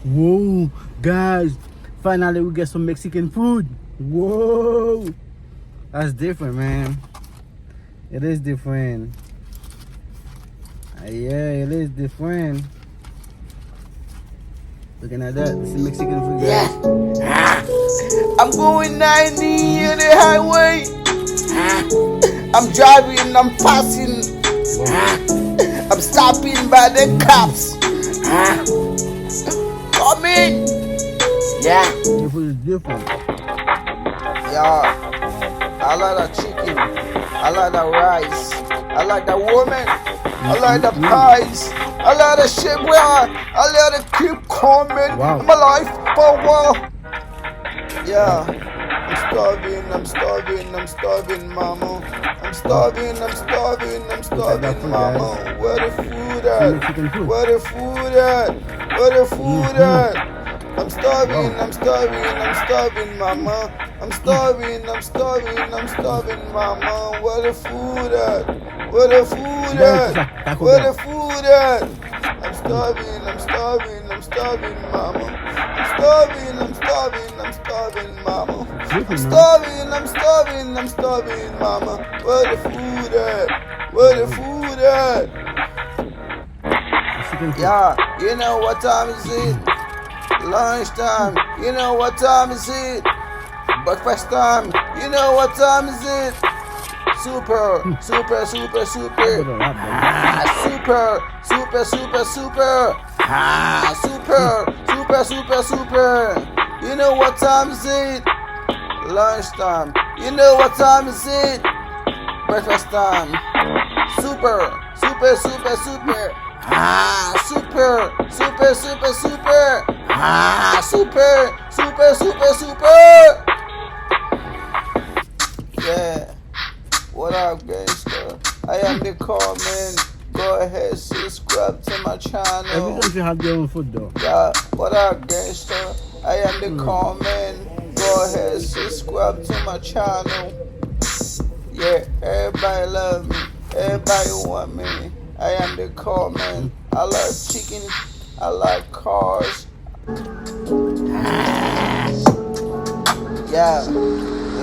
Whoa, guys! Finally, we get some Mexican food. Whoa, that's different, man. It is different. Yeah, it is different. Looking at that, this is Mexican food, guys. I'm going 90 on the highway. I'm driving, I'm passing. I'm stopping by the cops. Come in. Yeah. The food is different. Yeah. I like the chicken. I like the rice. I like the woman. I like the pies. I like the shit where I let it keep coming in my life for a while. Yeah. I'm starving, mama. I'm starving, mama. Where the food at? Where the food at? I'm starving, mama. I'm starving, mama. Where the food at? Where the food at? I'm starving, mama. I'm starving, mama. I'm starving, mama. Where the food at? Yeah, you know what time is it? Lunchtime. You know what time is it? Breakfast time. You know what time is it? Super. Super. Super. Super. You know what time is it? Lunchtime. You know what time is it? Breakfast time. Super. Super. Super. Super. Yeah. What up, gangster? I am the call man. Go ahead, subscribe to my channel. Every country have their own food, though. Yeah. What up, gangster? I am the call man. Go ahead, subscribe to my channel. Yeah, everybody love me. Everybody want me. I am the call man. I love chicken. I like cars. Yeah.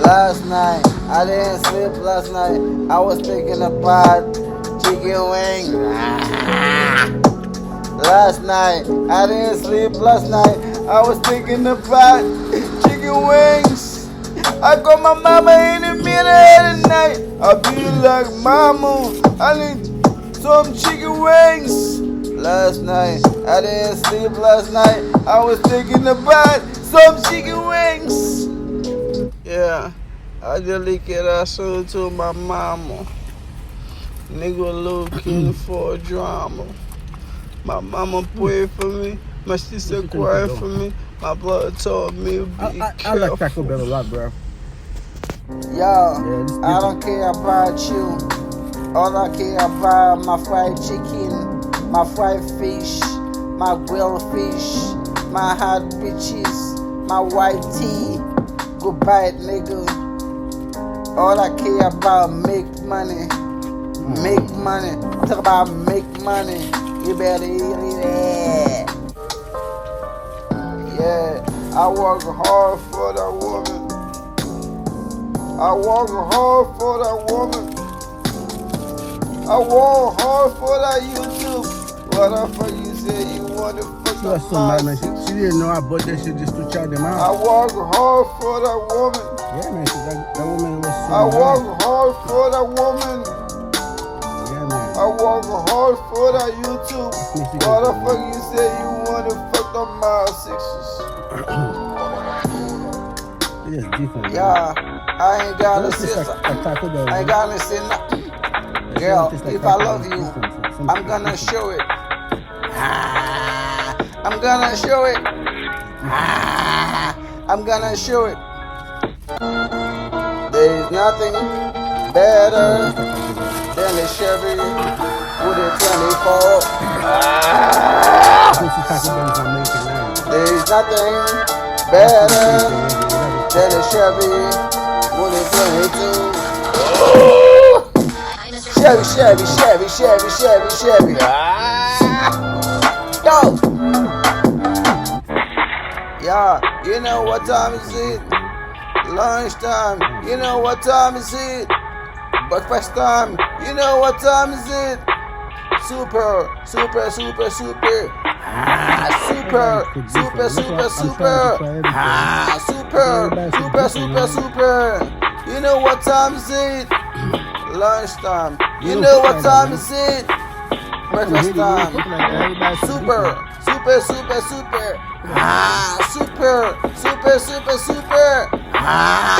Last night, I didn't sleep last night. I was thinking about chicken wings. Last night, I didn't sleep last night. I was thinking about chicken wings. I call my mama in the middle of the night. I be like, mama, I need some chicken wings. Last night, I didn't sleep last night. I was thinking about some chicken wings. Yeah, I just lick it. I sold to my mama. Nigga looking for drama. My mama prayed for me. My sister cried for me. My brother told me be careful. I like Taco Bell a lot, bro. Yo, I don't care about you. All I care about my fried chicken, my fried fish, my grilled fish, my hot bitches, my white tea. Goodbye, nigga. All I care about make money. Make money. Talk about make money. You better eat it. Yeah, I work hard for that woman. I work hard for that woman. I work hard for that YouTube. What the fuck you say you want to fuck She was so mad, man. She didn't know I bought that shit just to try them I out. work hard for that woman. Yeah, man. That woman was so I work hard for that woman. Yeah, man. I work hard for that YouTube. What the fuck you say you want to fuck the mile sixes? It is different. Yeah, I ain't gotta say nothing. I ain't gotta say nothing. Girl, if I love you, I'm gonna show it. I'm gonna show it. I'm gonna show it. There's nothing better than a Chevy with a 24. There's nothing better than a Chevy with a 22. Chevy. Yo! Yeah, you know what time is it? Lunchtime, you know what time is it? Breakfast time, you know what time is it? Super, super, super, super. Super, super, super, super. Super, super, super, super. You know what time is it? Lunchtime. You know what time is it? Breakfast time. Super, super, super, super. Super, super, super, super.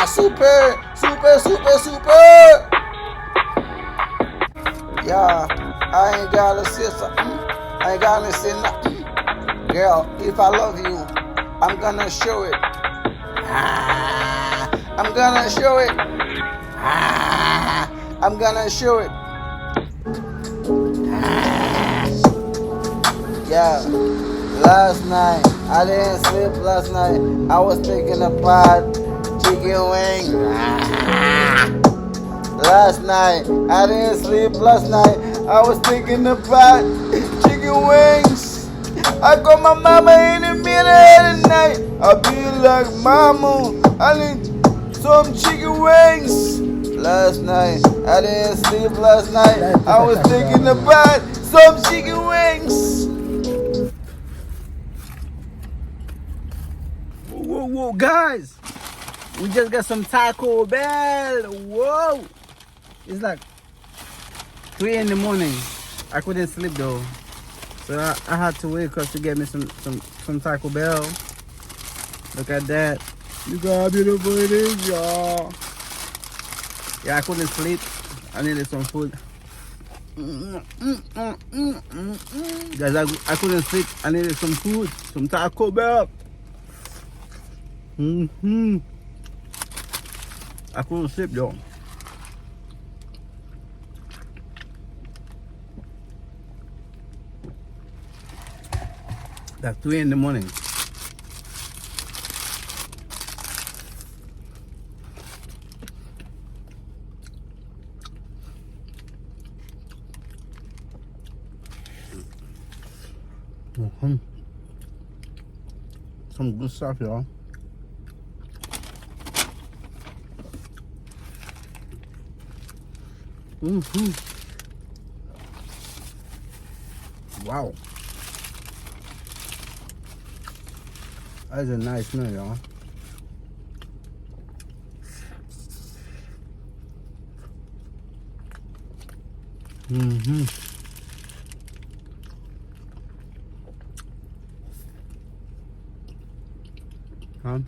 Super, super, super, super. Yeah, I ain't gotta say something. I ain't gotta say nothing. Girl, if I love you, I'm gonna show it. I'm gonna show it. I'm gonna show it. Yeah. Last night, I didn't sleep last night. I was thinking about chicken wings. Last night, I didn't sleep last night. I was thinking about chicken wings. I call my mama in the middle of the night. I be like, Mama, I need some chicken wings. Last night, I didn't sleep last night. I was thinking about some chicken wings. Whoa, whoa, guys! We just got some Taco Bell. Whoa! It's like 3 in the morning. I couldn't sleep though, so I had to wake up to get me some Taco Bell. Look at that. Look how beautiful it is, y'all. Yeah, I couldn't sleep. I needed some food. Guys, I couldn't sleep. I needed some food, some Taco Bell. I couldn't sleep though. Like 3 in the morning. Some good stuff, y'all. Wow. That's a nice meal, y'all. Huh?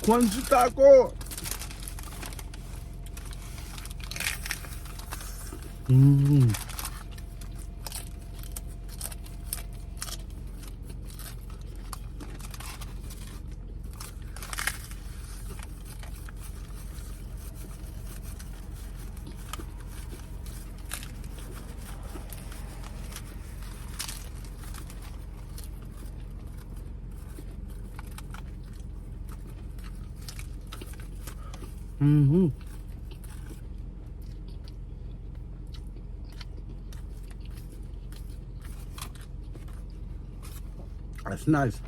Crunchy taco. That's nice.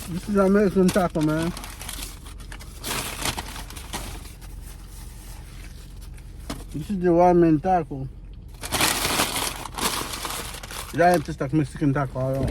This is American taco, man. This is the ramen taco. Ja, het is tak Mexican taco.